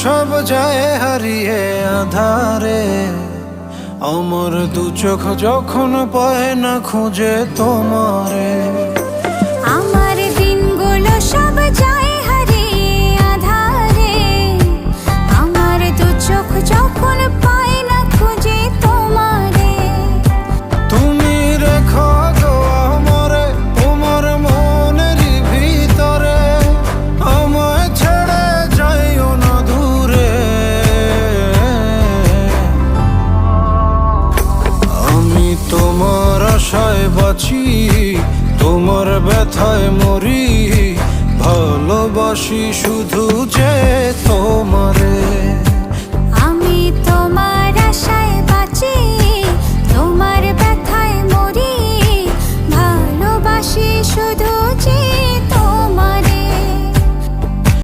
সব যায় হারিয়ে আধারে, আমার দু চোখ যখন পায় না খুঁজে তোমারে। আমার দিনগুলো সব যায় হারিয়ে আঁধারে, আমার দু চোখ যখন পায় না খুঁজে তোমারে। তুমি রেখো গো আমরে তোমার মনের ভিতরে, আমায় ছেড়ে যাইও না দূরে। আমি তোমার আশায় বাঁচি, তোমার ব্যথায় মরি, ভালোবাসি শুধু যে তোমারে। আমি তোমার আশায় বাঁচি,